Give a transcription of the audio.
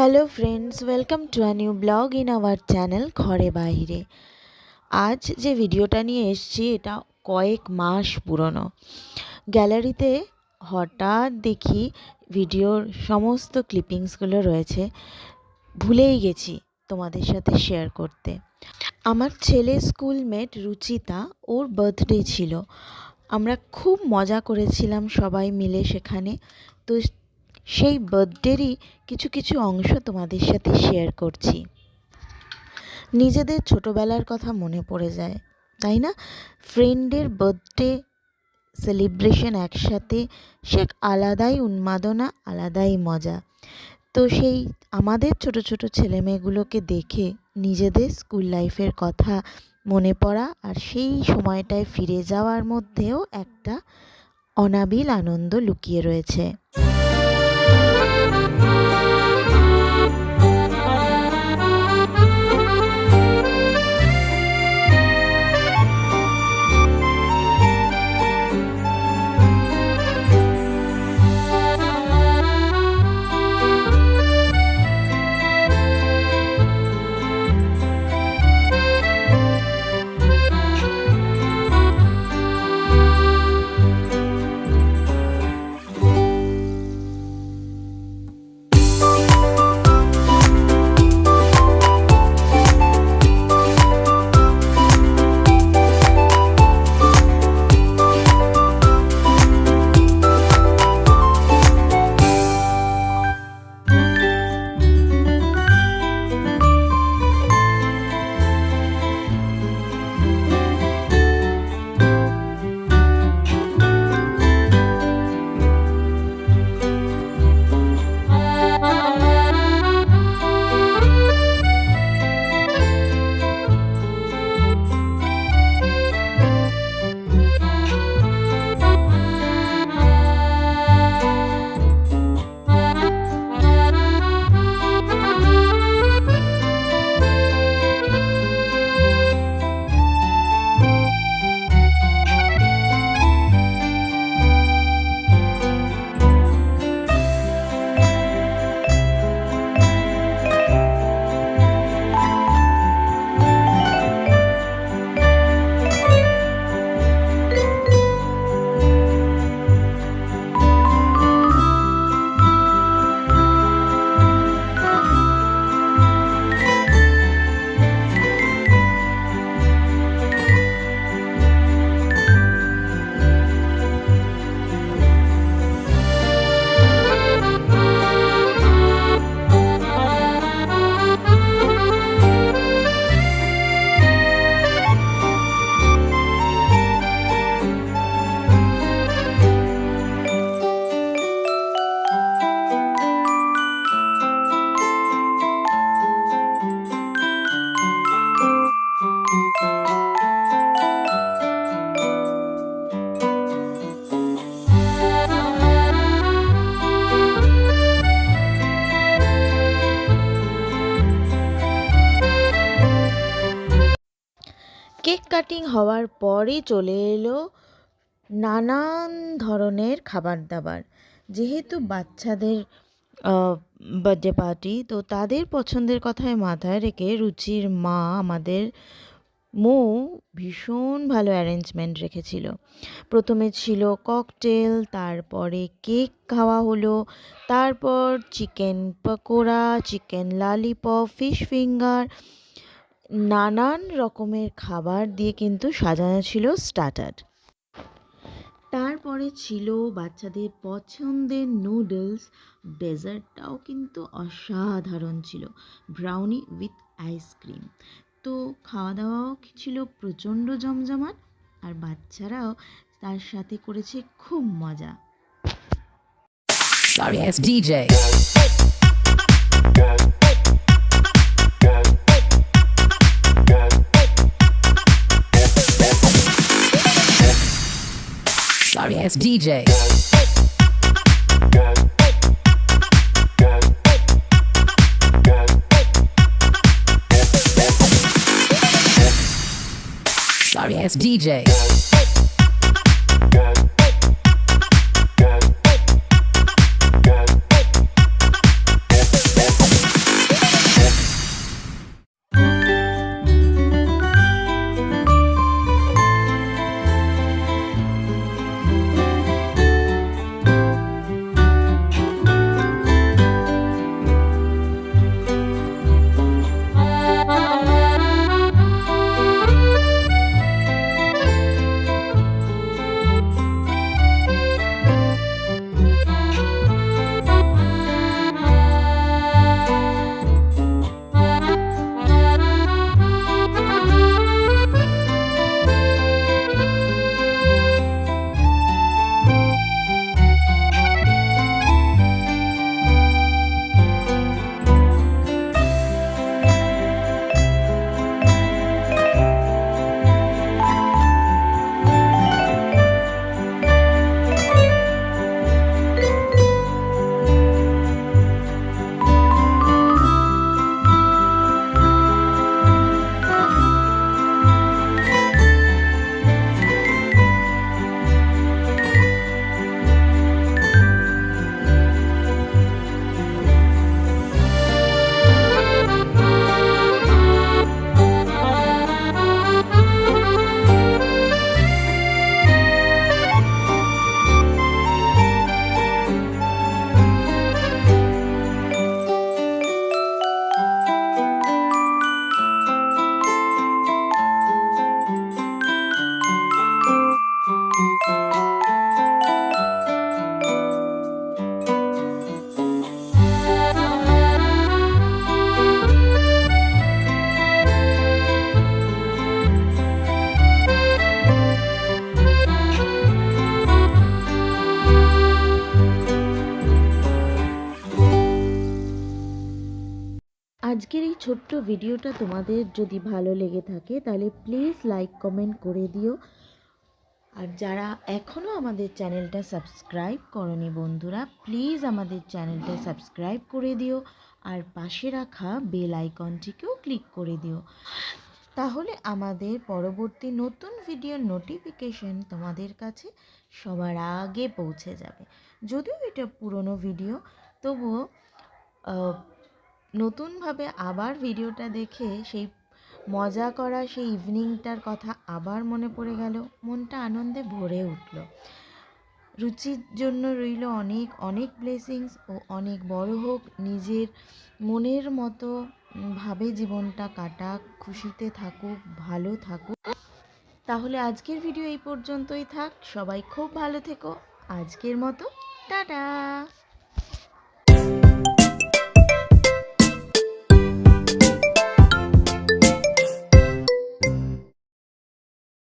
Hello friends, welcome to a new blog in our channel ঘরে বাইরে। আজ যে ভিডিওটা নিয়ে এসেছি এটা কয়েক মাস পুরনো। গ্যালারিতে হঠাৎ দেখি ভিডিওর সমস্ত ক্লিপিংসগুলো রয়েছে, ভুলেই গেছি তোমাদের সাথে শেয়ার করতে। আমার ছেলে স্কুলমেট রুচিতা, ওর বার্থডে ছিল। আমরা খুব মজা করেছিলাম সবাই মিলে সেখানে। তো সেই বার্থডেরই কিছু কিছু অংশ তোমাদের সাথে শেয়ার করছি। নিজেদের ছোটোবেলার কথা মনে পড়ে যায়, তাই না? ফ্রেন্ডের বার্থডে সেলিব্রেশন একসাথে, সে আলাদাই উন্মাদনা, আলাদাই মজা। তো সেই আমাদের ছোট ছোট ছেলেমেয়েগুলোকে দেখে নিজেদের স্কুল লাইফের কথা মনে পড়া আর সেই সময়টায় ফিরে যাওয়ার মধ্যেও একটা অনাবিল আনন্দ লুকিয়ে রয়েছে। কেক কাটিং হওয়ার পরই চলে এলো নানান ধরনের খাবার দাবার। যেহেতু বাচ্চাদের বার্থডে পার্টি, তো তাদের পছন্দের কথায় মাথায় রেখে রুচির মা আমাদের ভীষণ ভালো অ্যারেঞ্জমেন্ট রেখেছিল। প্রথমে ছিল ককটেল, তারপরে কেক খাওয়া হলো, তারপর chicken pakora, chicken lollipop, fish finger, নানান রকমের খাবার দিয়ে কিন্তু সাজানো ছিল স্টার্টার। তারপরে ছিল বাচ্চাদের পছন্দের নুডলস। ডেজার্টটাও কিন্তু অসাধারণ ছিল, ব্রাউনি উইথ আইসক্রিম। তো খাওয়া দাওয়াও ছিল প্রচণ্ড জমজমাট, আর বাচ্চারাও তার সাথে করেছে খুব মজা। Sorry, it's DJ. Sorry, it's DJ. Sorry, it's DJ. Sorry, it's DJ. ছোট্ট ভিডিওটা তোমাদের যদি ভালো লেগে থাকে তাহলে প্লিজ লাইক কমেন্ট করে দিও। আর যারা এখনও আমাদের চ্যানেলটা সাবস্ক্রাইব করনি বন্ধুরা, প্লিজ আমাদের চ্যানেলটা সাবস্ক্রাইব করে দিও আর পাশে রাখা বেল আইকনটিকেও ক্লিক করে দিও। তাহলে আমাদের পরবর্তী নতুন ভিডিওর নোটিফিকেশন তোমাদের কাছে সবার আগে পৌঁছে যাবে। যদিও এটা পুরনো ভিডিও, তবুও নতুনভাবে আবার ভিডিওটা দেখে সেই মজা করা সেই ইভিনিংটার কথা আবার মনে পড়ে গেল, মনটা আনন্দে ভরে উঠল। রুচির জন্য রইল অনেক অনেক ব্লেসিংস ও অনেক বড় হোক, নিজের মনের মতো ভাবে জীবনটা কাটাক, খুশিতে থাকুক, ভালো থাকুক। তাহলে আজকের ভিডিও এই পর্যন্তই থাক, সবাই খুব ভালো থেকো। আজকের মতো টাটা।